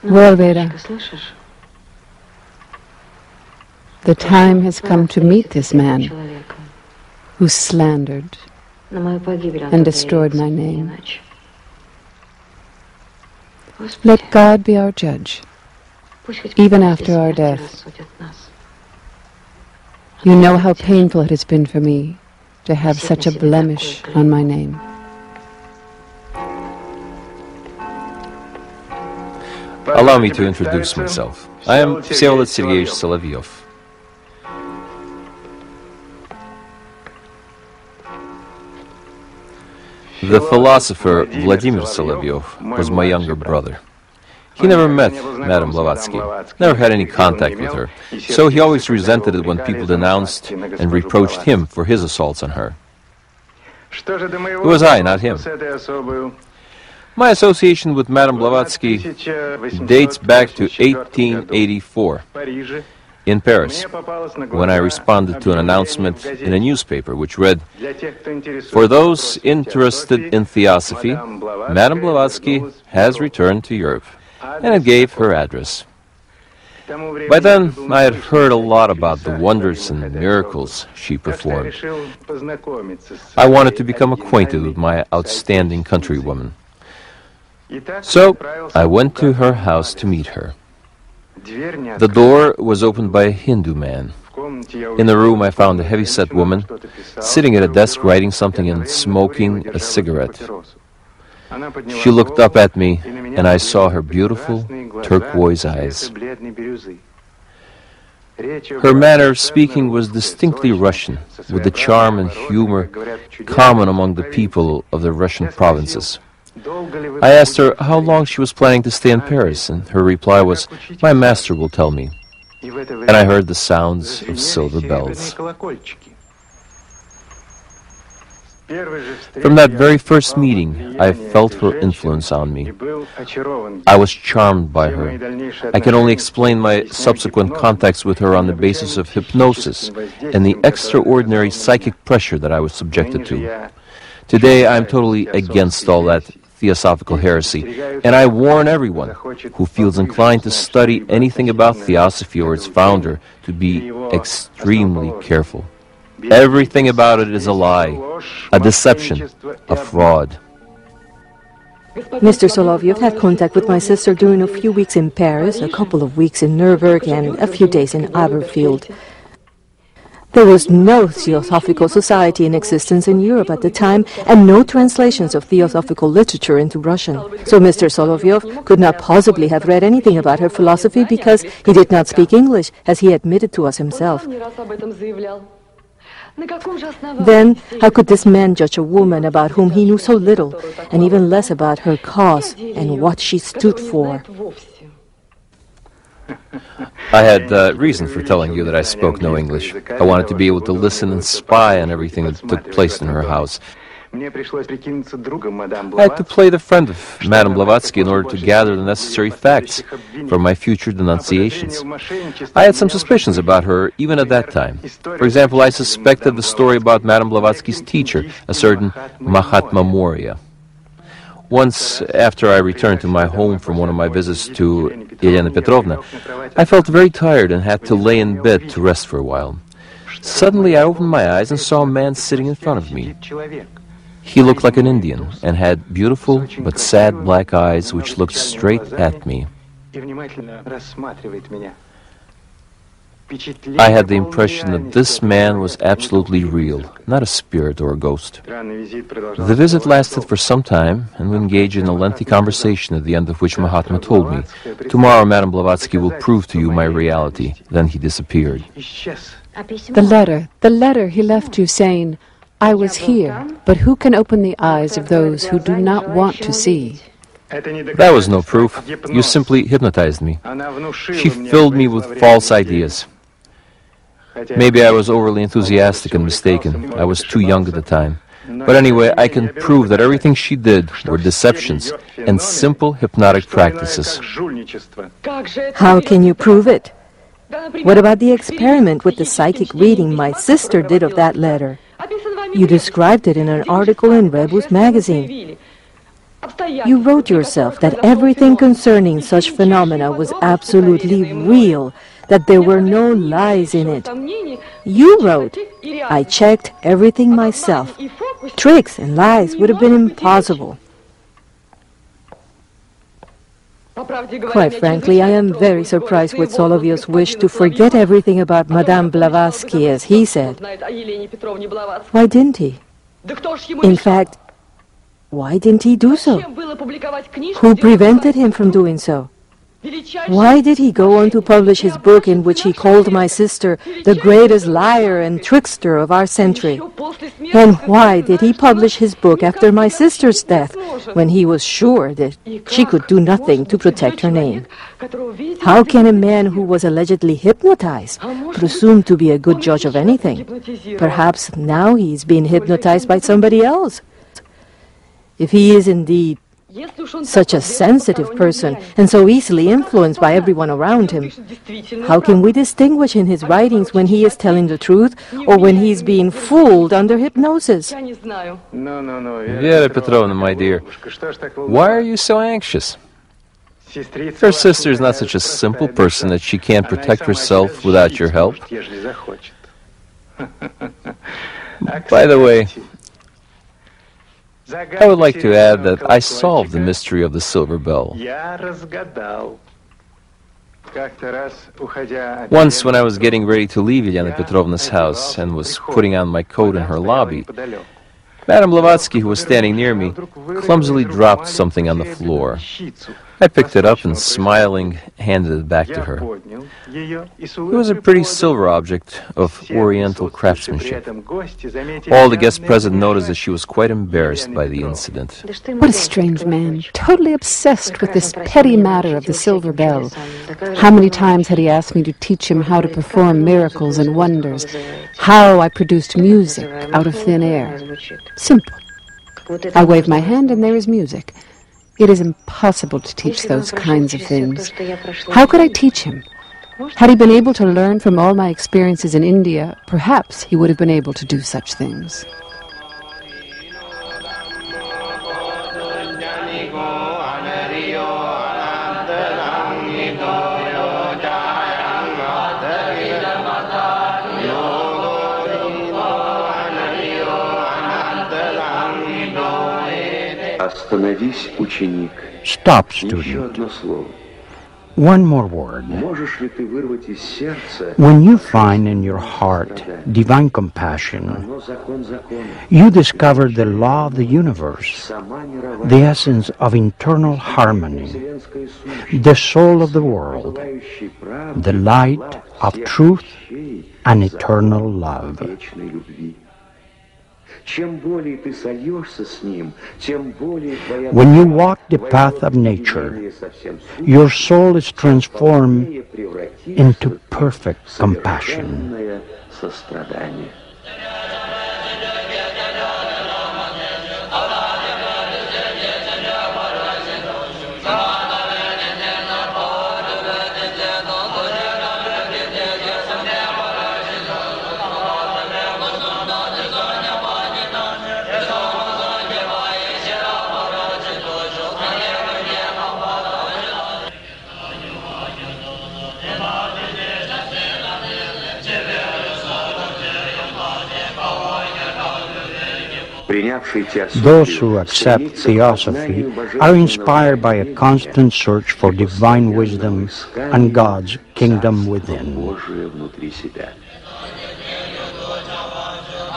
Well, Vera, the time has come to meet this man who slandered and destroyed my name. Let God be our judge, even after our death. You know how painful it has been for me to have such a blemish on my name. Allow me to introduce myself. I am Всеволод Sergeyevich Solovyov. The philosopher Vladimir Solovyov was my younger brother. He never met Madame Blavatsky, never had any contact with her, so he always resented it when people denounced and reproached him for his assaults on her. It was I, not him. My association with Madame Blavatsky dates back to 1884 in Paris, when I responded to an announcement in a newspaper which read, "For those interested in theosophy, Madame Blavatsky has returned to Europe," and it gave her address. By then, I had heard a lot about the wonders and miracles she performed. I wanted to become acquainted with my outstanding countrywoman. So, I went to her house to meet her. The door was opened by a Hindu man. In the room I found a heavy-set woman, sitting at a desk writing something and smoking a cigarette. She looked up at me, and I saw her beautiful turquoise eyes. Her manner of speaking was distinctly Russian, with the charm and humor common among the people of the Russian provinces. I asked her how long she was planning to stay in Paris, and her reply was, "My master will tell me." And I heard the sounds of silver bells. From that very first meeting, I felt her influence on me. I was charmed by her. I can only explain my subsequent contacts with her on the basis of hypnosis and the extraordinary psychic pressure that I was subjected to. Today, I am totally against all that theosophical heresy, and I warn everyone who feels inclined to study anything about theosophy or its founder to be extremely careful. Everything about it is a lie, a deception, a fraud. Mr. Solovyov had contact with my sister during a few weeks in Paris, a couple of weeks in Nuremberg, and a few days in Aberfield. There was no Theosophical Society in existence in Europe at the time, and no translations of Theosophical literature into Russian. So Mr. Solovyov could not possibly have read anything about her philosophy because he did not speak English, as he admitted to us himself. Then, how could this man judge a woman about whom he knew so little, and even less about her cause and what she stood for? I had reason for telling you that I spoke no English. I wanted to be able to listen and spy on everything that took place in her house. I had to play the friend of Madame Blavatsky in order to gather the necessary facts for my future denunciations. I had some suspicions about her even at that time. For example, I suspected the story about Madame Blavatsky's teacher, a certain Mahatma Moria. Once, after I returned to my home from one of my visits to Helena Petrovna, I felt very tired and had to lay in bed to rest for a while. Suddenly, I opened my eyes and saw a man sitting in front of me. He looked like an Indian and had beautiful but sad black eyes which looked straight at me. I had the impression that this man was absolutely real, not a spirit or a ghost. The visit lasted for some time, and we engaged in a lengthy conversation, at the end of which Mahatma told me, "Tomorrow Madame Blavatsky will prove to you my reality." Then he disappeared. The letter he left you saying, "I was here, but who can open the eyes of those who do not want to see?" That was no proof. You simply hypnotized me. She filled me with false ideas. Maybe I was overly enthusiastic and mistaken. I was too young at the time. But anyway, I can prove that everything she did were deceptions and simple hypnotic practices. How can you prove it? What about the experiment with the psychic reading my sister did of that letter? You described it in an article in Rebus magazine. You wrote yourself that everything concerning such phenomena was absolutely real, that there were no lies in it. You wrote, I checked everything myself. Tricks and lies would have been impossible. Quite frankly, I am very surprised with Solovyov's wish to forget everything about Madame Blavatsky, as he said. Why didn't he? In fact, why didn't he do so? Who prevented him from doing so? Why did he go on to publish his book in which he called my sister the greatest liar and trickster of our century? And why did he publish his book after my sister's death, when he was sure that she could do nothing to protect her name? How can a man who was allegedly hypnotized presume to be a good judge of anything? Perhaps now he is being hypnotized by somebody else. If he is indeed such a sensitive person and so easily influenced by everyone around him, how can we distinguish in his writings when he is telling the truth or when he is being fooled under hypnosis? Vera Petrovna, my dear, why are you so anxious? Your sister is not such a simple person that she can't protect herself without your help. By the way, I would like to add that I solved the mystery of the silver bell. Once, when I was getting ready to leave Helena Petrovna's house and was putting on my coat in her lobby, Madame Blavatsky, who was standing near me, clumsily dropped something on the floor. I picked it up and, smiling, handed it back to her. It was a pretty silver object of oriental craftsmanship. All the guests present noticed that she was quite embarrassed by the incident. What a strange man, totally obsessed with this petty matter of the silver bell. How many times had he asked me to teach him how to perform miracles and wonders, how I produced music out of thin air. Simple. I wave my hand and there is music. It is impossible to teach those kinds of things. How could I teach him? Had he been able to learn from all my experiences in India, perhaps he would have been able to do such things. Stop, student. One more word. When you find in your heart divine compassion, you discover the law of the universe, the essence of internal harmony, the soul of the world, the light of truth and eternal love. When you walk the path of nature, your soul is transformed into perfect compassion. Those who accept theosophy are inspired by a constant search for divine wisdom and God's kingdom within.